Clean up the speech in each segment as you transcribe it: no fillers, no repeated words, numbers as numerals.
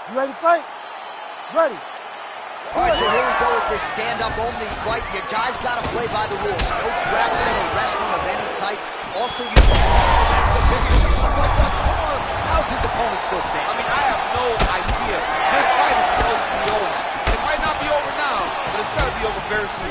You ready to fight? Ready. All right, so here we go with this stand-up only fight. You guys got to play by the rules. No grappling or wrestling of any type. Also, that's the biggest of the fight thus far. How's his opponent still standing? I mean, I have no idea. This fight is supposed to be over. It might not be over now, but it's got to be over very soon.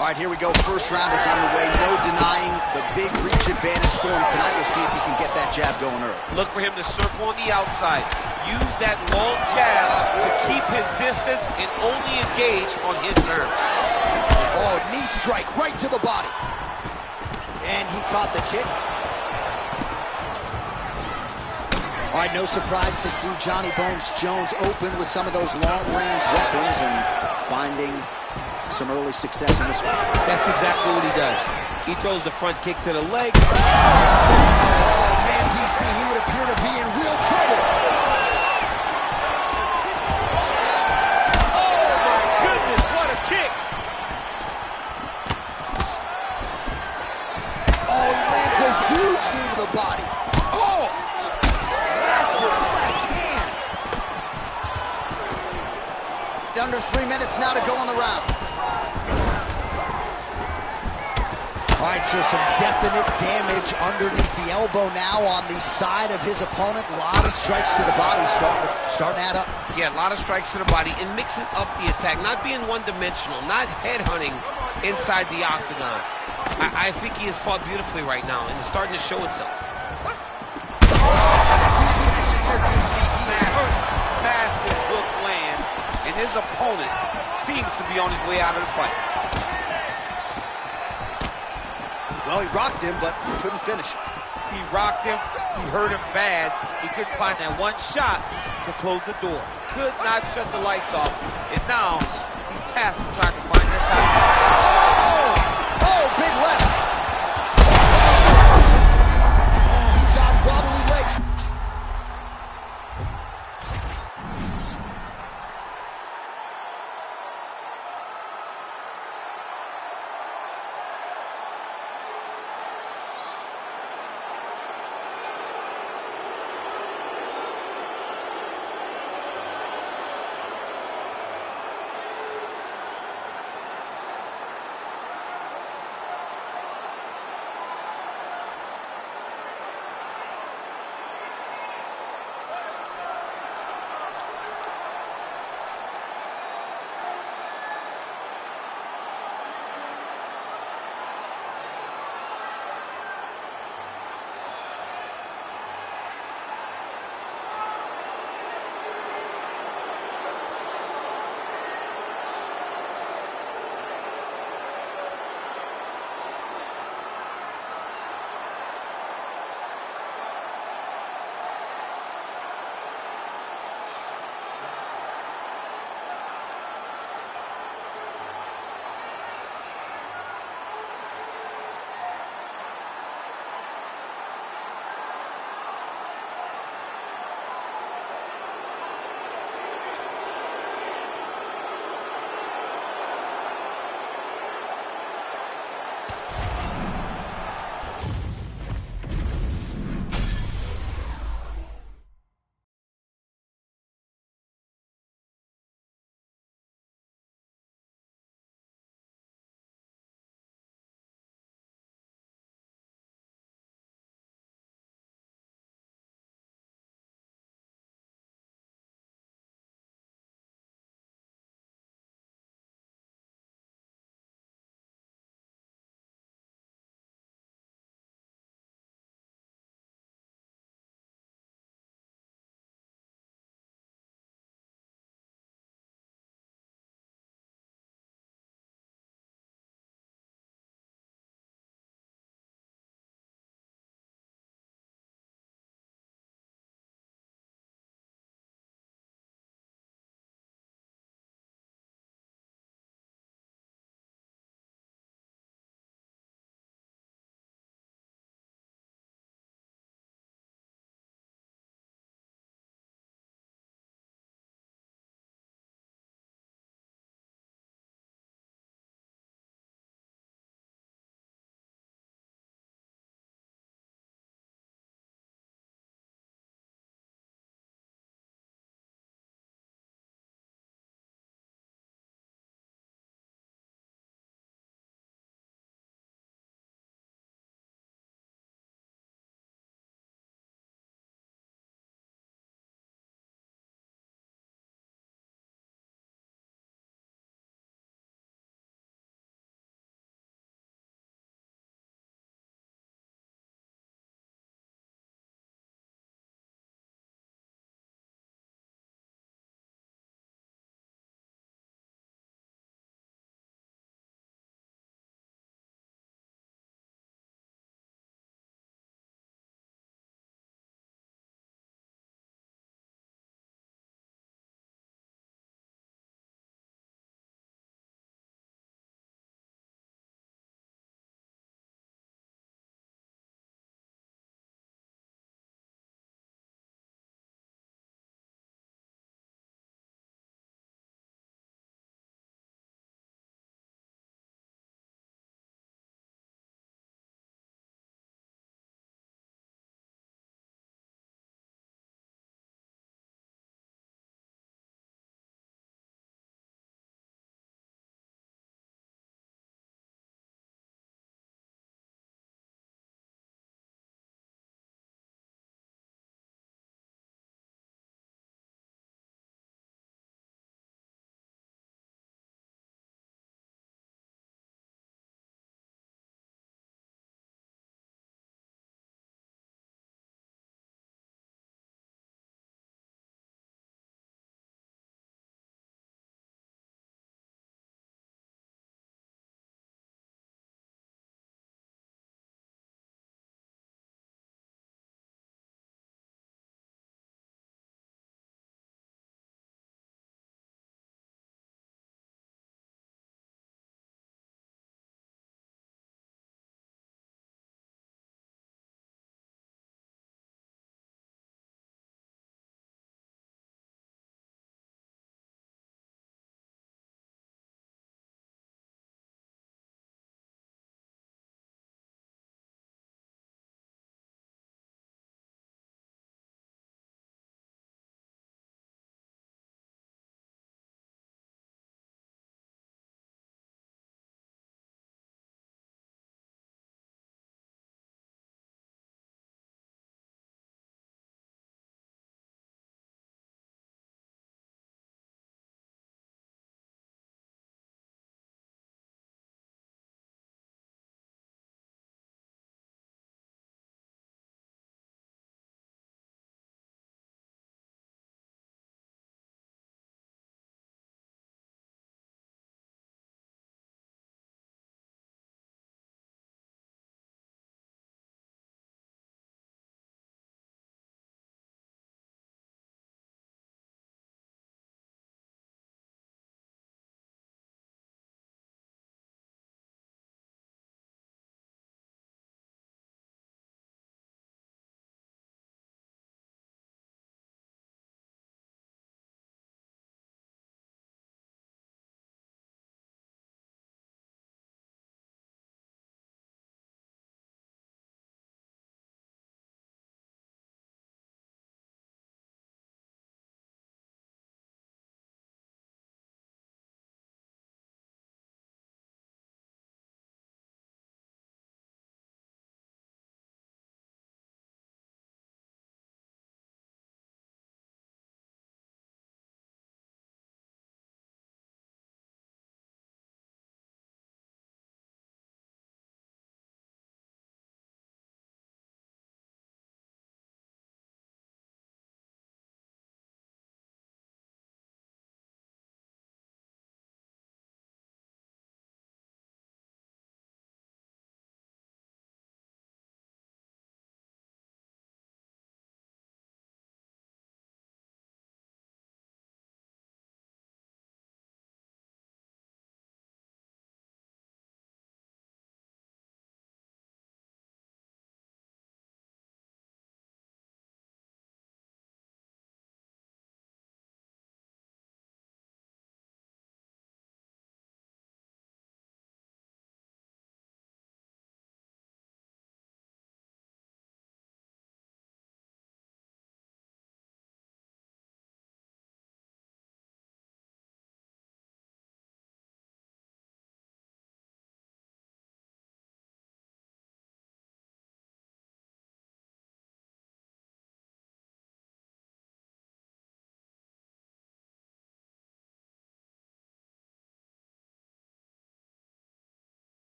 All right, here we go. First round is underway. No denying the big reach advantage for him tonight. We'll see if he can get that jab going early. Look for him to circle on the outside. Use that long jab to keep his distance and only engage on his terms. Oh, knee strike right to the body. And he caught the kick. All right, no surprise to see Johnny Bones Jones open with some of those long-range weapons and finding some early success in this one. That's exactly what he does. He throws the front kick to the leg. Oh, man, DC, he would appear to be in real trouble. Oh, my goodness, what a kick. Oh, he lands a huge knee to the body. Oh! Massive left hand. Under 3 minutes now to go on the round. All right, so some definite damage underneath the elbow now on the side of his opponent. A lot of strikes to the body starting to add up. Yeah, a lot of strikes to the body and mixing up the attack, not being one-dimensional, not headhunting inside the octagon. I think he has fought beautifully right now, and it's starting to show itself. Massive hook lands, and his opponent seems to be on his way out of the fight. Well, he rocked him, but couldn't finish. He rocked him. He hurt him bad. He couldn't find that one shot to close the door. Could not shut the lights off. And now he's tasked with trying to find this out. Oh, big left. Oh, he's on wobbly legs.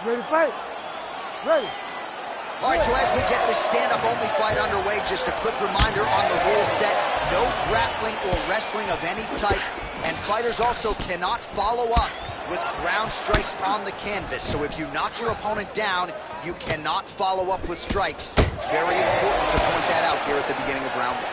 Ready to fight? Ready. All right, so as we get this stand-up only fight underway, just a quick reminder on the rule set: no grappling or wrestling of any type, and fighters also cannot follow up with ground strikes on the canvas. So if you knock your opponent down, you cannot follow up with strikes. Very important to point that out here at the beginning of round one.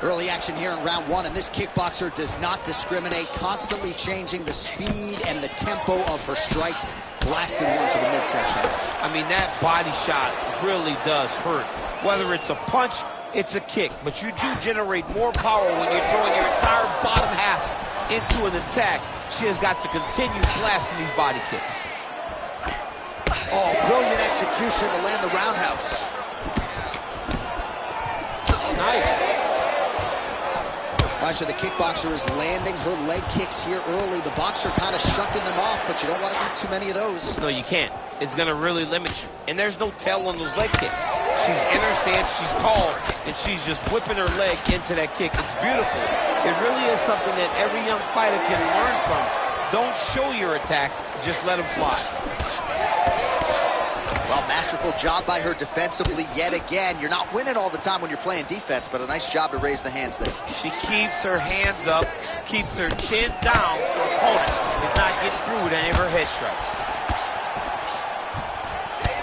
Early action here in round one, and this kickboxer does not discriminate, constantly changing the speed and the tempo of her strikes. Blasted one to the midsection. I mean, that body shot really does hurt. Whether it's a punch, it's a kick, but you do generate more power when you're throwing your entire bottom half into an attack. She has got to continue blasting these body kicks. Oh, brilliant execution to land the roundhouse. Nice. All right, so the kickboxer is landing her leg kicks here early. The boxer kind of shucking them off, but you don't want to eat too many of those. No, you can't. It's going to really limit you. And there's no tell on those leg kicks. She's in her stance, she's tall, and she's just whipping her leg into that kick. It's beautiful. It really is something that every young fighter can learn from. Don't show your attacks, just let them fly. Well, masterful job by her defensively yet again. You're not winning all the time when you're playing defense, but a nice job to raise the hands there. She keeps her hands up, keeps her chin down so her opponent is not getting through with any of her head strikes.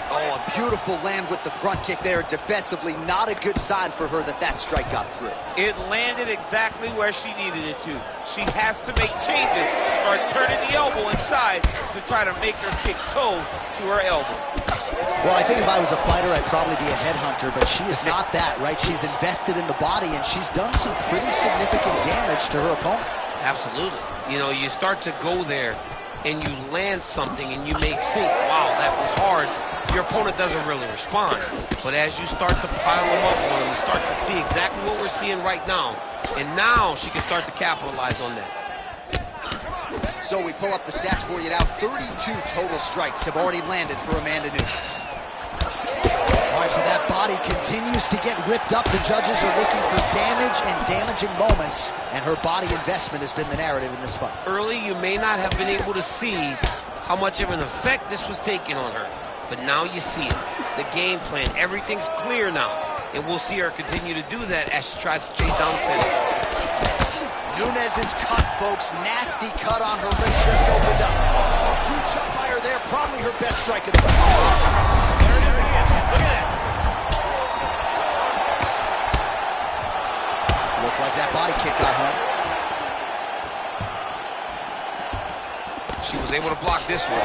Oh, a beautiful land with the front kick there. Defensively, not a good sign for her that that strike got through. It landed exactly where she needed it to. She has to make changes, start turning the elbow inside to try to make her kick toe to her elbow. Well, I think if I was a fighter, I'd probably be a headhunter, but she is not that, right? She's invested in the body, and she's done some pretty significant damage to her opponent. Absolutely. You know, you start to go there, and you land something, and you may think, wow, that was hard. Your opponent doesn't really respond. But as you start to pile them up on him, you start to see exactly what we're seeing right now. And now she can start to capitalize on that. So we pull up the stats for you now. 32 total strikes have already landed for Amanda Nunes. All right, so that body continues to get ripped up. The judges are looking for damage and damaging moments, and her body investment has been the narrative in this fight. Early, you may not have been able to see how much of an effect this was taking on her. But now you see it. The game plan, everything's clear now. And we'll see her continue to do that as she tries to chase down the finish. Nunes is cut, folks. Nasty cut on her lip, just opened up. Oh, huge shot by her there. Probably her best strike of the fight. There it is again. Look at that. Looked like that body kick got home. She was able to block this one.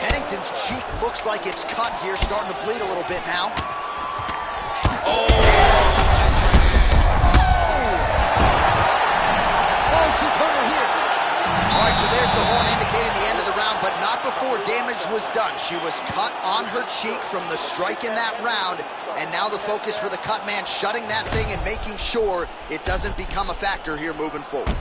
Pennington's cheek looks like it's cut here, starting to bleed a little bit now. Oh, she's hurt her here. All right, so there's the horn indicating the end of the round, but not before damage was done. She was cut on her cheek from the strike in that round, and now the focus for the cut man, shutting that thing and making sure it doesn't become a factor here moving forward.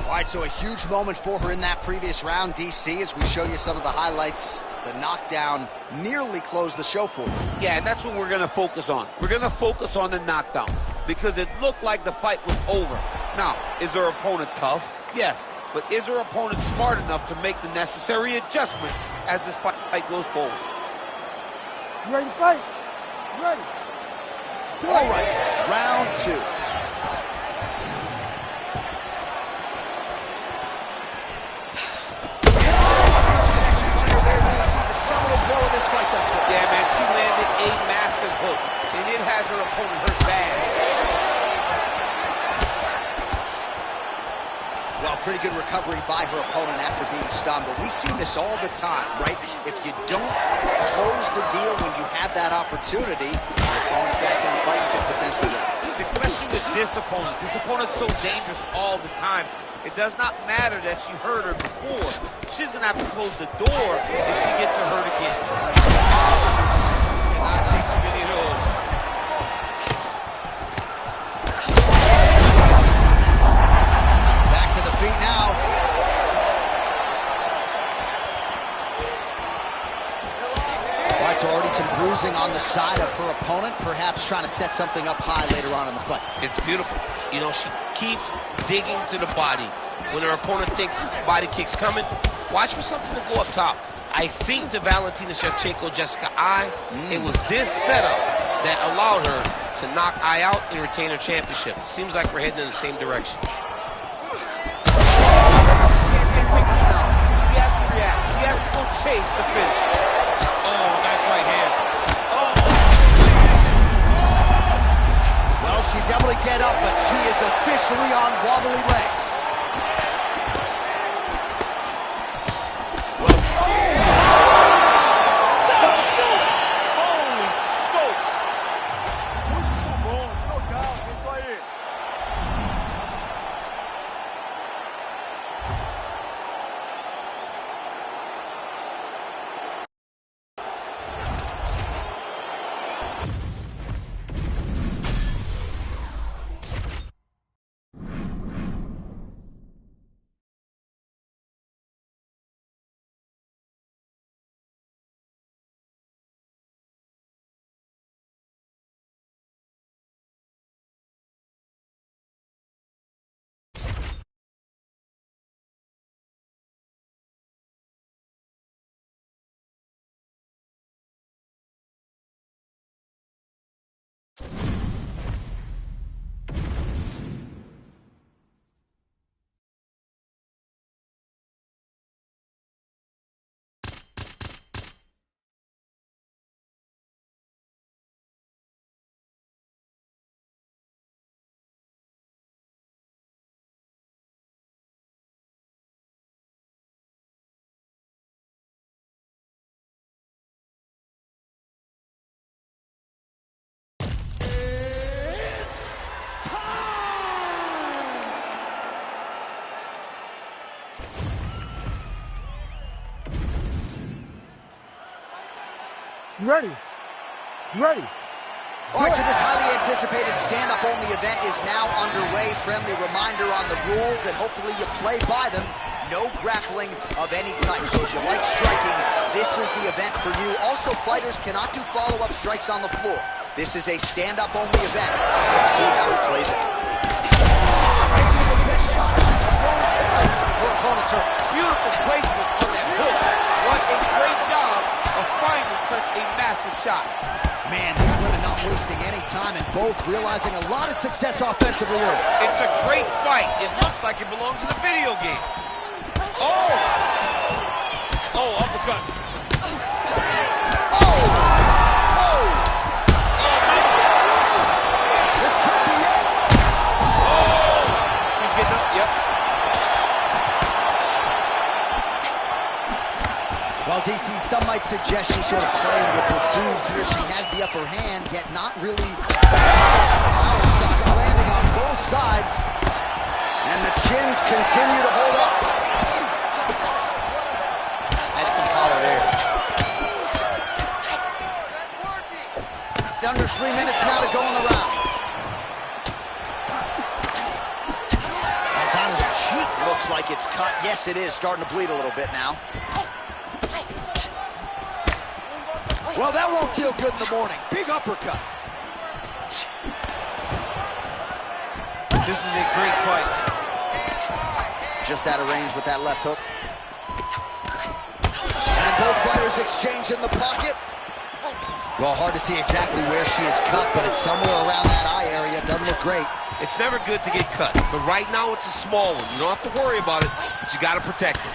All right, so a huge moment for her in that previous round, DC, as we show you some of the highlights. The knockdown nearly closed the show for her. yeah, and that's what we're going to focus on. We're going to focus on the knockdown because it looked like the fight was over. Now, is her opponent tough? Yes. But is her opponent smart enough to make the necessary adjustment as this fight goes forward? You ready to fight? Ready. All right, round two. Yeah, man, she landed a massive hook, and it has her opponent hurt bad. Well, pretty good recovery by her opponent after being stunned, but we see this all the time, right? If you don't close the deal when you have that opportunity, your opponent's back in the fight and could potentially win. Especially with this opponent. This opponent's so dangerous all the time. It does not matter that she hurt her before. She's going to have to close the door if she gets her hurt again. Cannot take too many of those. Back to the feet now. All right, right, so already some bruising on the side of her opponent, perhaps trying to set something up high later on in the fight. It's beautiful. You know, she keeps digging to the body. When her opponent thinks body kick's coming, watch for something to go up top. I think to Valentina Shevchenko, Jessica Eye, it was this setup that allowed her to knock Eye out and retain her championship. Seems like we're heading in the same direction. She has to react. She has to go chase the finish. Oh, nice right hand. Well, she's able to get up, but she is officially on wobbly legs. You ready? You ready? All right, so this highly anticipated stand-up only event is now underway. Friendly reminder on the rules, and hopefully you play by them. No grappling of any type. So if you like striking, this is the event for you. Also, fighters cannot do follow-up strikes on the floor. This is a stand-up only event. Let's see how he plays it. Maybe the best shot she's thrown tonight. Her opponent's hurt. Beautiful placement on that hook. What a great job of finding such a massive shot. Man, these women not wasting any time and both realizing a lot of success offensively early. It's a great fight. It looks like it belongs in a video game. Oh! Oh, uppercut. Oh! Oh! This could be it. Oh! She's getting up, yep. Well, DC, some might suggest she's sort of playing with her food here. She has the upper hand, yet not really landing on both sides. And the chins continue to hold up. That's some power there. Under 3 minutes now to go in the round. Aldana's cheek looks like it's cut. Yes, it is. Starting to bleed a little bit now. Well, that won't feel good in the morning. Big uppercut. This is a great fight. Just out of range with that left hook. And both fighters exchange in the pocket. Well, hard to see exactly where she is cut, but it's somewhere around that eye area. Doesn't look great. It's never good to get cut, but right now it's a small one. You don't have to worry about it, but you got to protect it.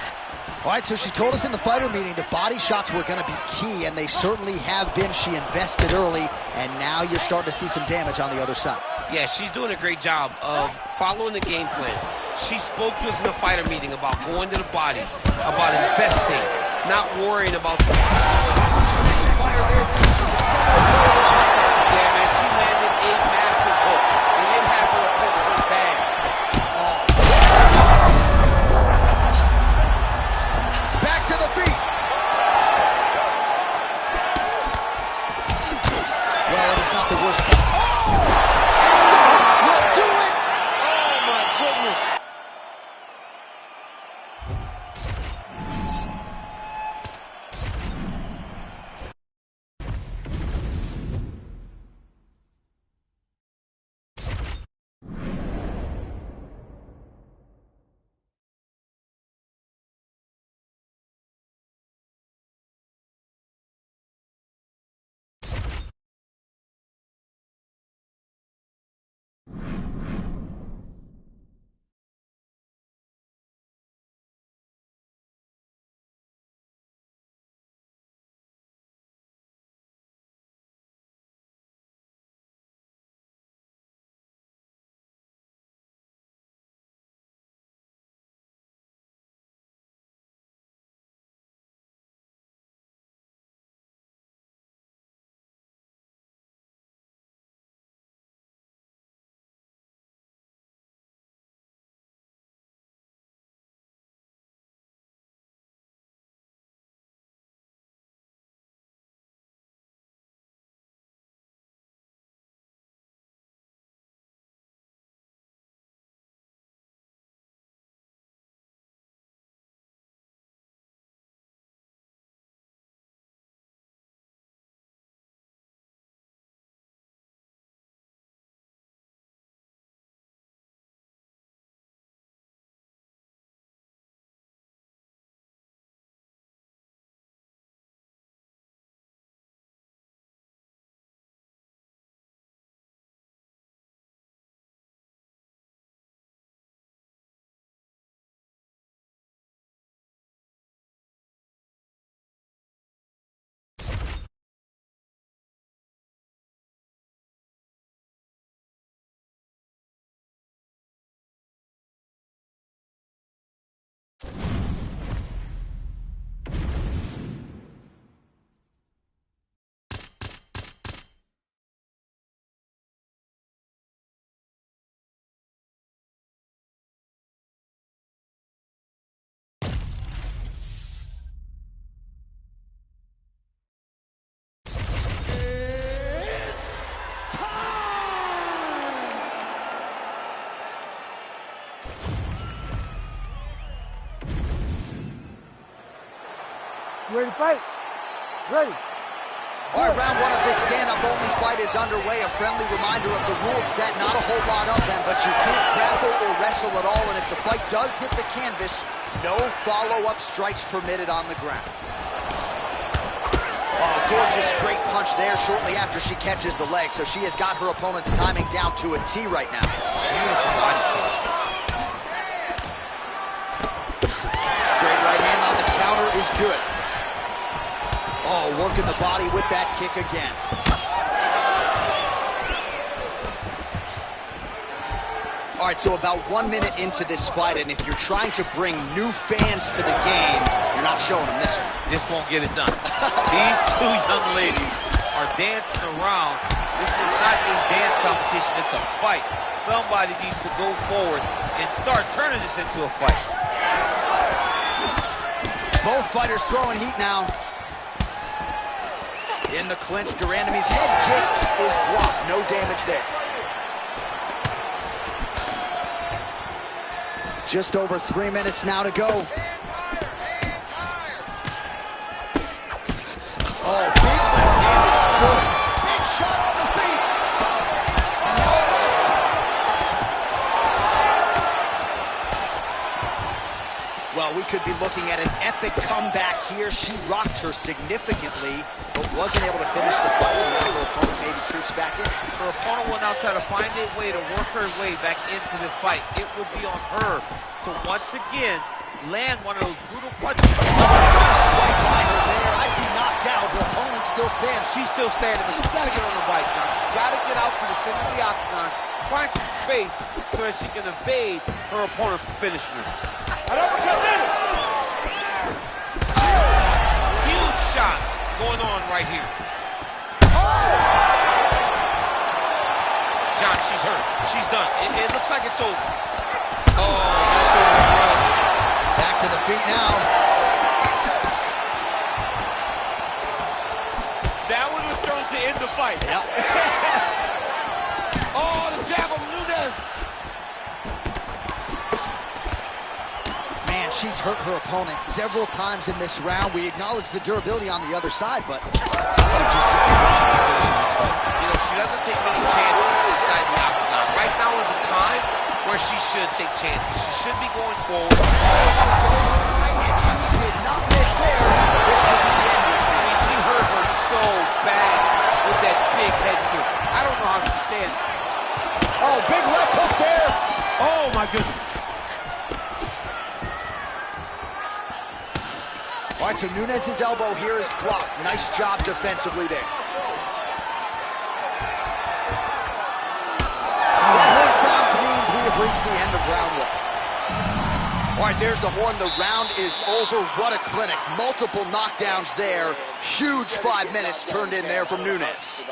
All right, so she told us in the fighter meeting that body shots were going to be key, and they certainly have been. She invested early, and now you're starting to see some damage on the other side. Yeah, she's doing a great job of following the game plan. She spoke to us in the fighter meeting about going to the body, about investing, not worrying about... Yeah, man, she landed a massive hook. They didn't have her opponent hook bad. Back to the feet. Well, it is not the worst cut. Will do it. Oh, my goodness. You ready to fight? Ready. All right, round one of this stand-up-only fight is underway. A friendly reminder of the rule set. Not a whole lot of them, but you can't grapple or wrestle at all. And if the fight does hit the canvas, no follow-up strikes permitted on the ground. Oh, gorgeous straight punch there shortly after she catches the leg. So she has got her opponent's timing down to a T right now. Beautiful body kick. Straight right hand on the counter is good. Oh, working the body with that kick again. All right, so about 1 minute into this fight, and if you're trying to bring new fans to the game, you're not showing them this one. This won't get it done. These two young ladies are dancing around. This is not a dance competition, it's a fight. Somebody needs to go forward and start turning this into a fight. Both fighters throwing heat now. In the clinch, de Randamie's head kick is blocked. No damage there. Just over 3 minutes now to go. Oh, big left hand is good. Big shot on the feet. And now a left. Well, we could be looking at an epic comeback here. She rocked her significantly, but wasn't able to finish the fight. And now her opponent maybe creeps back in. Her opponent will now try to find a way to work her way back into this fight. It will be on her to once again land one of those brutal punches. Strike by her there. I'd be knocked out. Her opponent still stands. She's still standing, but she's got to get on the bike, John. She's got to get out to the center of the octagon, find some space so that she can evade her opponent from finishing her. Huge shots going on right here. John, she's hurt. She's done. It looks like it's over. Oh, that's over. Back to the feet now. That one was thrown to end the fight. Yep. Oh, the jab of Nunes. Man, she's hurt her opponent several times in this round. We acknowledge the durability on the other side, but just get the rest of the finish in this fight. You know, she doesn't take many chances inside the octagon. Right now is a time where she should take chances. She should be going forward. And she did not miss there. This could be the end of this. I mean, she hurt her so bad with that big head kick. I don't know how she stands. Oh, big left hook there. Oh, my goodness. All right, so Nunes' elbow here is blocked. Nice job defensively there. That horn sounds means we have reached the end of round one. All right, there's the horn. The round is over. What a clinic. Multiple knockdowns there. Huge 5 minutes turned in there from Nunes.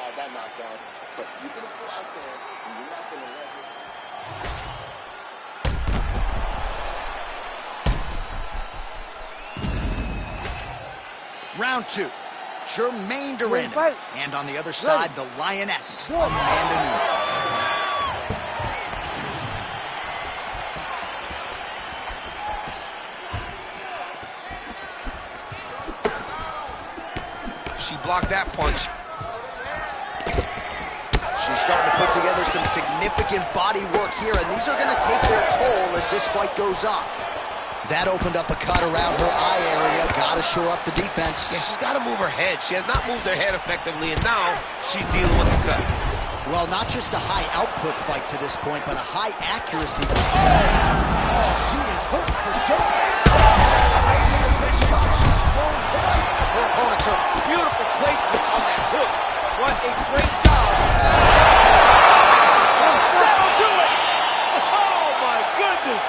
Round two, Germaine de Randamie. And on the other side, the Lioness, Amanda Nunes. She blocked that punch. She's starting to put together some significant body work here, and these are going to take their toll as this fight goes on. That opened up a cut around her eye area. Got to shore up the defense. Yeah, she's got to move her head. She has not moved her head effectively, and now she's dealing with the cut. Well, not just a high output fight to this point, but a high accuracy. Oh, she is hurt for sure. The best shot she's thrown tonight. Her opponent's hurt. Beautiful placement on that hook. What a great job. That'll do it. Oh, my goodness.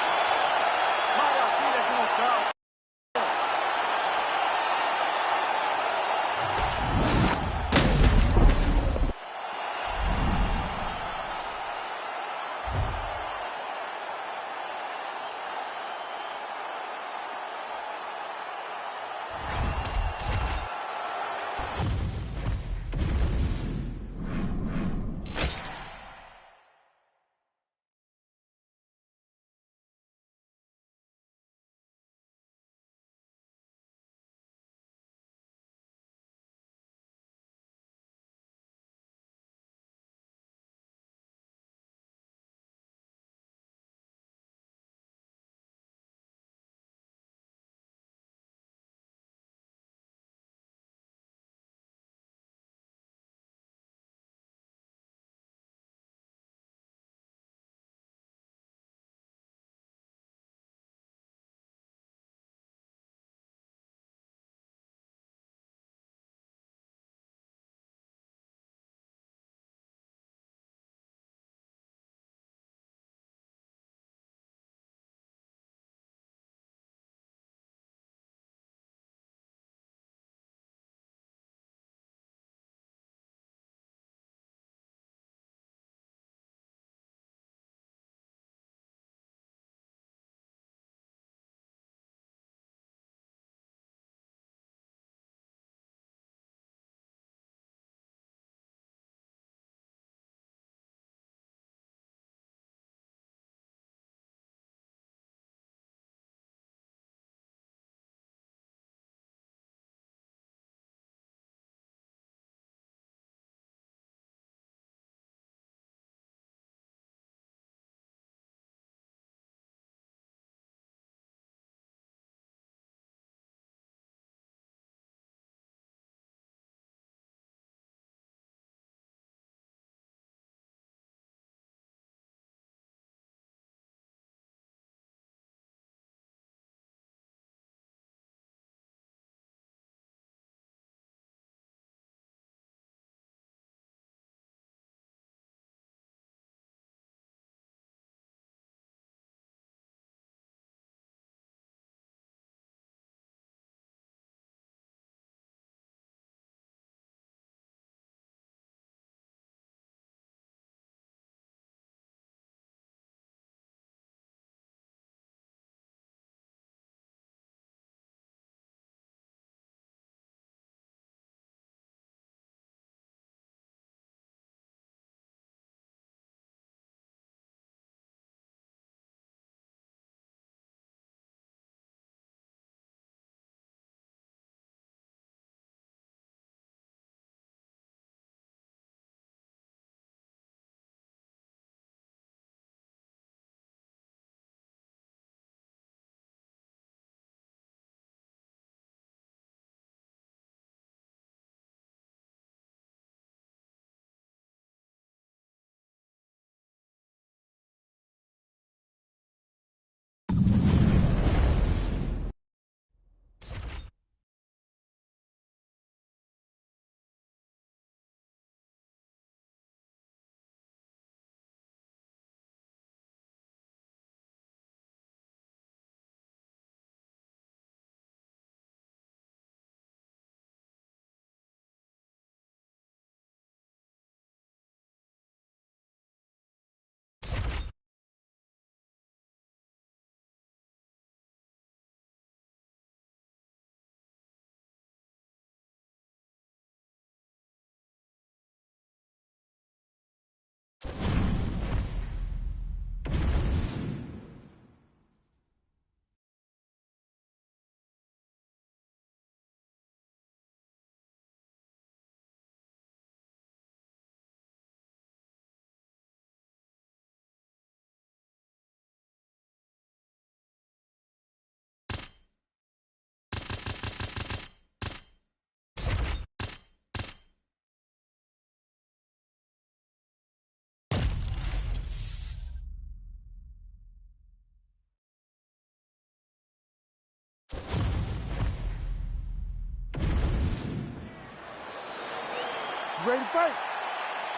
You ready to fight?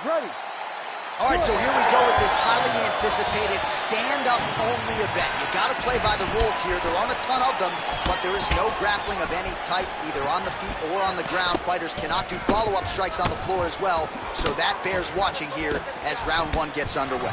Ready. All right, so here we go with this highly anticipated stand-up only event. You got to play by the rules here. There aren't a ton of them, but there is no grappling of any type, either on the feet or on the ground. Fighters cannot do follow-up strikes on the floor as well, so that bears watching here as round one gets underway.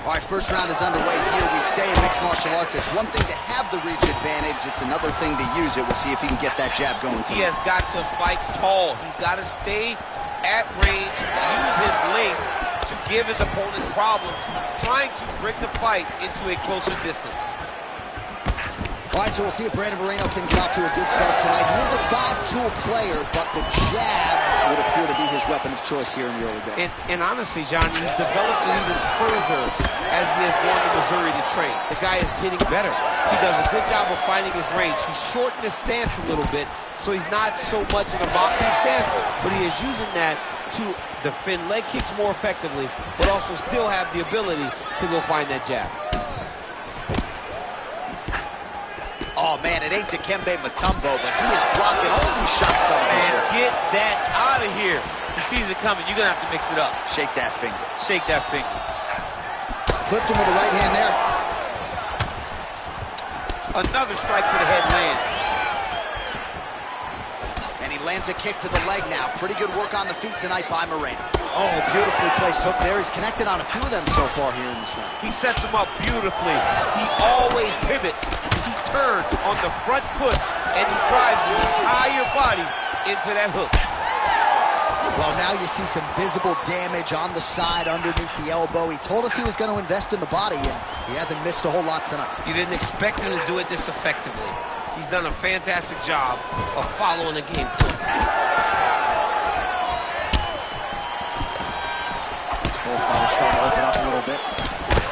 All right, first round is underway here. We say in mixed martial arts, it's one thing to have the reach advantage. It's another thing to use it. We'll see if he can get that jab going tonight. He has got to fight tall. He's got to stay at range, use his length to give his opponent problems, trying to bring the fight into a closer distance. All right, so we'll see if Brandon Moreno can get off to a good start tonight. He is a five-tool player, but the jab would appear to be his weapon of choice here in the early going. And honestly, John, he's developed it even further as he has gone to Missouri to train. The guy is getting better. He does a good job of finding his range. He's shortened his stance a little bit, so he's not so much in a boxing stance, but he is using that to defend leg kicks more effectively, but also still have the ability to go find that jab. Oh, man, it ain't Dikembe Mutombo, but he is blocking all these shots coming. Man, get that out of here. He sees it coming. You're going to have to mix it up. Shake that finger. Shake that finger. Clipped him with the right hand there. Another strike to the head lands. And he lands a kick to the leg now. Pretty good work on the feet tonight by Moreno. Oh, beautifully placed hook there. He's connected on a few of them so far here in this round. He sets him up beautifully. He always pivots. He turns on the front foot, and he drives his entire body into that hook. Well, now you see some visible damage on the side underneath the elbow. He told us he was going to invest in the body, and he hasn't missed a whole lot tonight. You didn't expect him to do it this effectively. He's done a fantastic job of following the game plan. Both fighters starting to open up a little bit.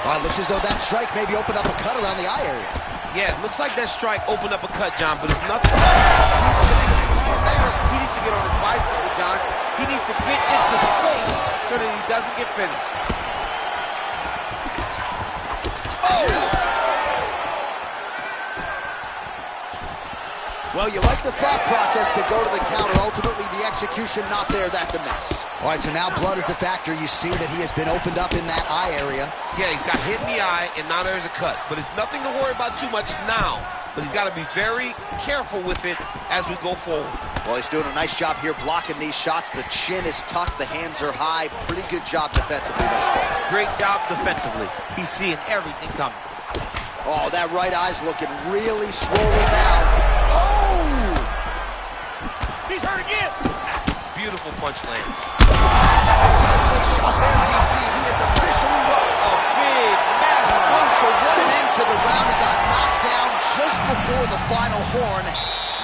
Well, it looks as though that strike maybe opened up a cut around the eye area. Yeah, it looks like that strike opened up a cut, John, but it's nothing. He needs to get on his bicycle, John. He needs to get into space so that he doesn't get finished. Oh! Well, you like the thought process to go to the counter. Ultimately, the execution not there. That's a miss. All right, so now blood is a factor. You see that he has been opened up in that eye area. Yeah, he's got hit in the eye, and now there's a cut. But it's nothing to worry about too much now. But he's got to be very careful with it as we go forward. Well, he's doing a nice job here blocking these shots. The chin is tucked. The hands are high. Pretty good job defensively thus far. Great job defensively. He's seeing everything coming. Oh, that right eye's looking really swollen now. Oh! He's hurt again. Beautiful punch lands. Congratulations, MDC. He is officially won. A big, massive. Oh, so what an end to the round. He got knocked down just before the final horn.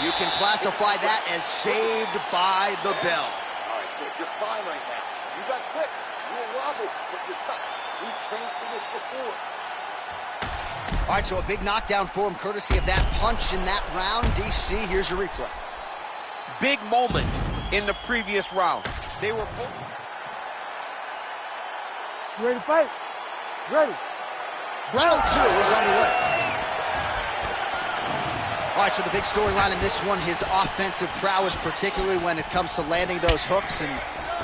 You can classify that as saved by the bell. All right, kid, you're fine right now. You got clipped. You were wobbled, but you're tough. We've trained for this before. All right, so a big knockdown for him, courtesy of that punch in that round. DC, here's your replay. Big moment in the previous round. They were both... You ready to fight? Ready. Round two is underway. All right, so the big storyline in this one, his offensive prowess, particularly when it comes to landing those hooks. And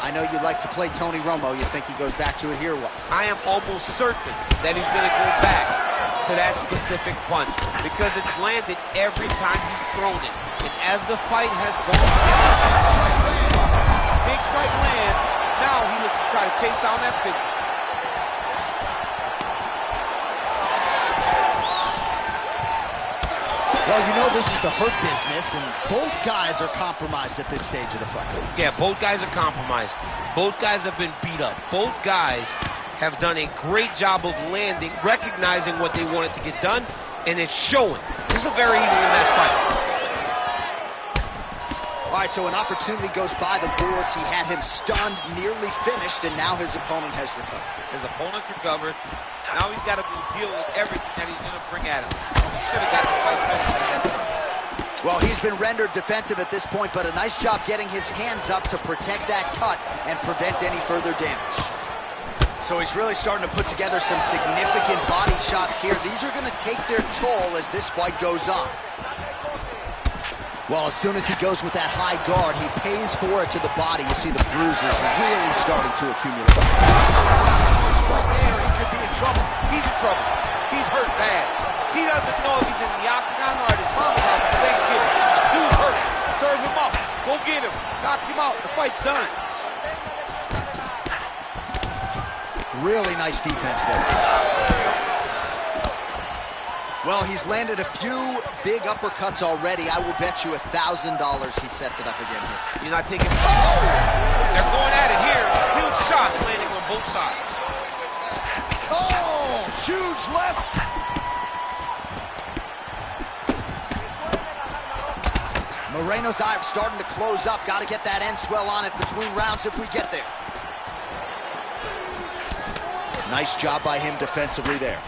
I know you'd like to play Tony Romo. You think he goes back to it here? What? I am almost certain that he's going to go back to that specific punch because it's landed every time he's thrown it. And as the fight has gone, big strike lands. Now he looks to try to chase down that finish. Well, you know this is the hurt business, and both guys are compromised at this stage of the fight. Yeah, both guys are compromised. Both guys have been beat up. Both guys have done a great job of landing, recognizing what they wanted to get done, and it's showing. This is a very evenly matched fight. All right, so an opportunity goes by the boards. He had him stunned, nearly finished, and now his opponent has recovered. His opponent's recovered. Now he's got to go deal with everything that he's going to bring at him. He should have got the fight finished at that time. Well, he's been rendered defensive at this point, but a nice job getting his hands up to protect that cut and prevent any further damage. So he's really starting to put together some significant body shots here. These are going to take their toll as this fight goes on. Well, as soon as he goes with that high guard, he pays for it to the body. You see the bruises really starting to accumulate. Right there, he could be in trouble. He's in trouble. He's hurt bad. He doesn't know if he's in the octagon or at his mama's house for Thanksgiving. Dude's hurt. Serve him up. Go get him. Knock him out. The fight's done. Really nice defense there. Well, he's landed a few big uppercuts already. I will bet you $1,000 he sets it up again here. You're not taking... Oh! They're going at it here. Huge shots landing on both sides. Oh, huge left. Moreno's eye starting to close up. Got to get that end swell on it between rounds if we get there. Nice job by him defensively there.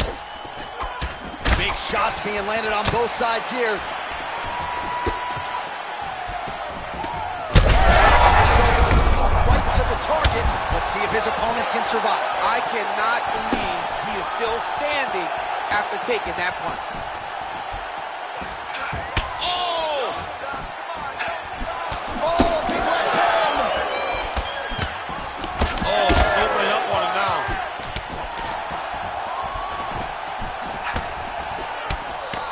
Big shots being landed on both sides here. Right to the target. Let's see if his opponent can survive. I cannot believe he is still standing after taking that punch. Oh! Oh, big left hand. Oh, he's opening up on him now.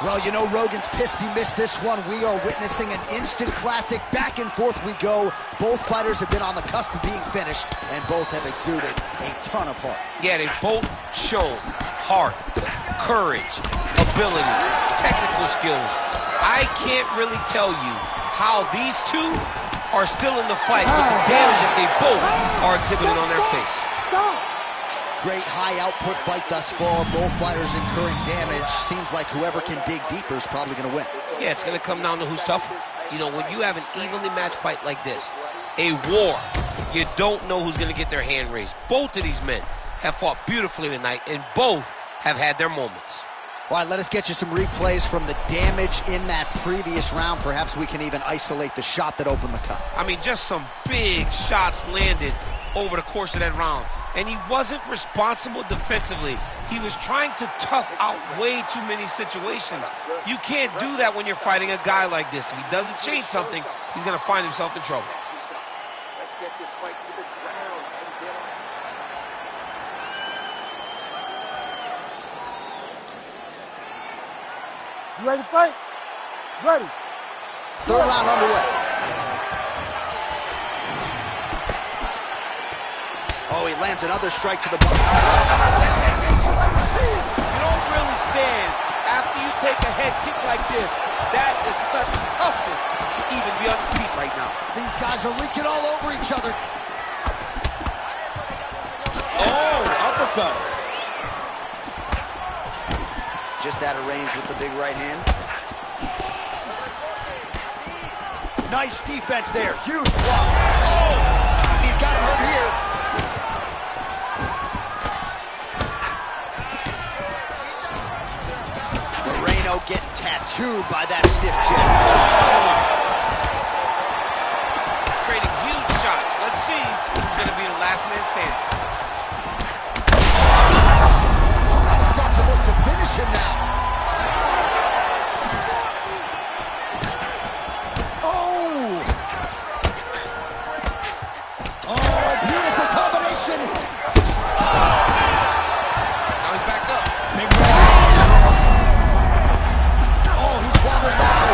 Well, you know, Rogan's pissed he missed this one. We are witnessing an instant classic. Back and forth we go. Both fighters have been on the cusp of being finished, and both have exuded a ton of heart. Yeah, they both show heart, courage, ability, technical skills. I can't really tell you how these two are still in the fight with the damage that they both are exhibiting on their face. Stop! Great high output fight thus far. Both fighters incurring damage. Seems like whoever can dig deeper is probably going to win. Yeah, it's going to come down to who's tougher. You know, when you have an evenly matched fight like this, a war, you don't know who's going to get their hand raised. Both of these men have fought beautifully tonight, and both have had their moments. All right, let us get you some replays from the damage in that previous round. Perhaps we can even isolate the shot that opened the cut. I mean, just some big shots landed over the course of that round. And he wasn't responsible defensively. He was trying to tough out way too many situations. You can't do that when you're fighting a guy like this. If he doesn't change something, he's going to find himself in trouble. Let's get this fight to the ground and get on. You ready to fight? Ready. Third round underway. Oh, he lands another strike to the body. You don't really stand after you take a head kick like this. That is such toughness to even be on his feet right now. These guys are leaking all over each other. Oh, uppercut. Just out of range with the big right hand. Nice defense there. Huge block. Oh! He's got him hurt here. Moreno getting tattooed by that stiff jab. Trading huge shots. Let's see who's going to be the last man standing. Gotta start to look to finish him now. Oh, beautiful combination. Now he's back up. Big man. Oh, he's wobbled now.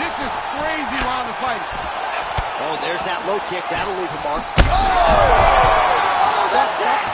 This is crazy round of fighting. Oh, there's that low kick. That'll leave a mark. Oh, that's it.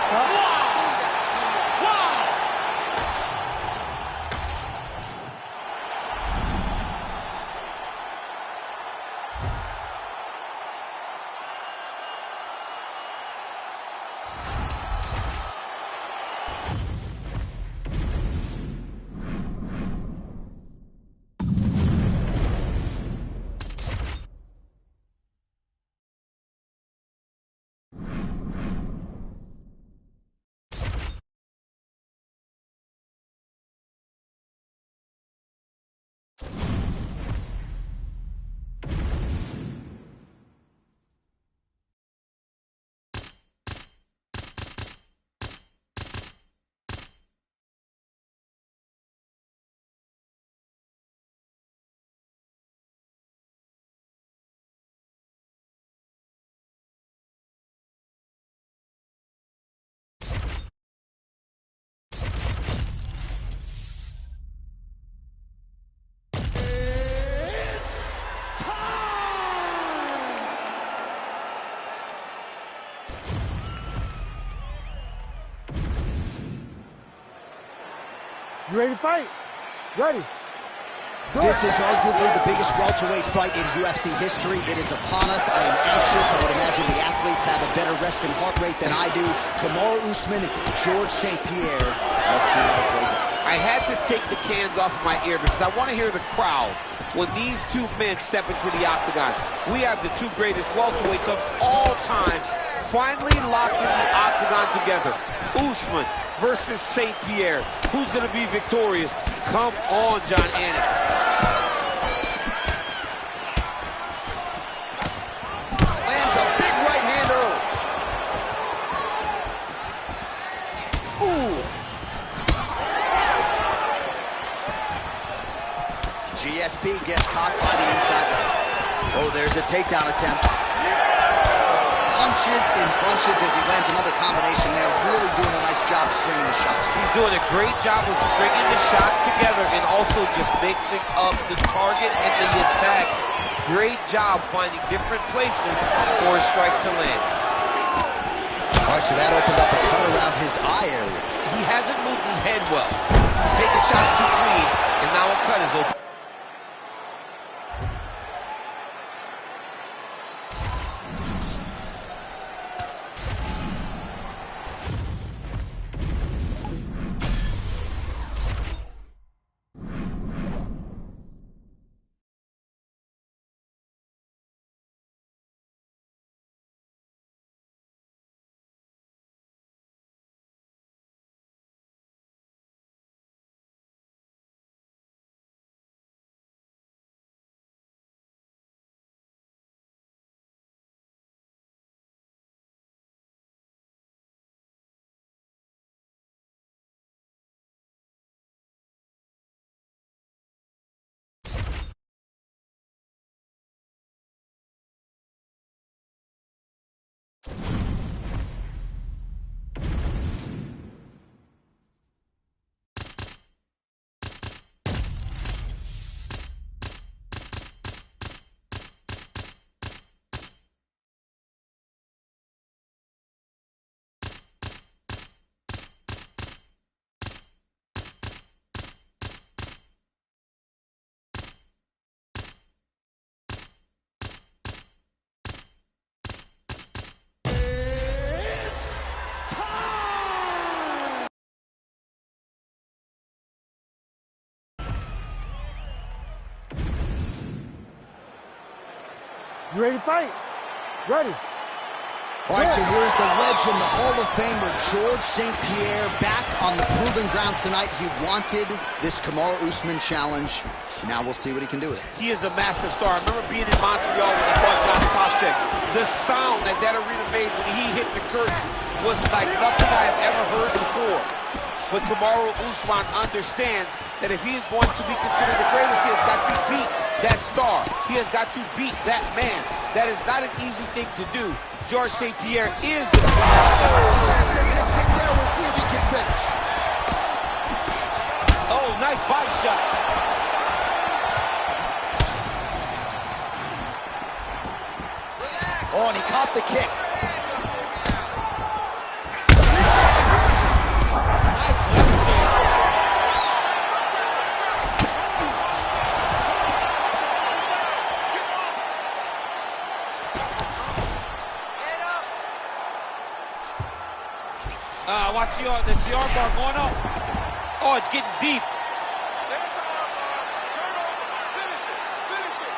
You ready to fight? Ready. This is arguably the biggest welterweight fight in UFC history. It is upon us. I am anxious. I would imagine the athletes have a better resting heart rate than I do. Kamaru Usman, George St. Pierre. Let's see how it plays out. I had to take the cans off my ear because I want to hear the crowd when these two men step into the octagon. We have the two greatest welterweights of all time finally locked in the octagon together. Usman versus St. Pierre. Who's going to be victorious? Come on, John Anik. Lands a big right hand early. Ooh. GSP gets caught by the inside leg. Oh, there's a takedown attempt. Punches in bunches as he lands another combination there. Really doing a nice job stringing the shots. He's doing a great job of stringing the shots together and also just mixing up the target and the attacks. Great job finding different places for his strikes to land. All right, so that opened up a cut around his eye area. He hasn't moved his head well. He's taking shots too clean, and now a cut is open. You ready to fight? Ready. All right, so here's the legend, the Hall of Famer, George St. Pierre, back on the proving ground tonight. He wanted this Kamaru Usman challenge. Now we'll see what he can do with it. He is a massive star. I remember being in Montreal when he fought John Koscheck. The sound that arena made when he hit the curtain was like nothing I have ever heard before. But Kamaru Usman understands that if he is going to be considered the greatest, he has got to beat that star. He has got to beat that man. That is not an easy thing to do. George St. Pierre is the... We'll see if he can finish. Oh, nice body shot. Oh, and he caught the kick. Watch there's the arm bar going up. Oh, it's getting deep. There's the arm bar. Turn over. Finish it. Finish it.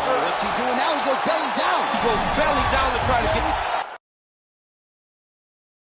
Oh, what's he doing now? He goes belly down. He goes belly down to try to get...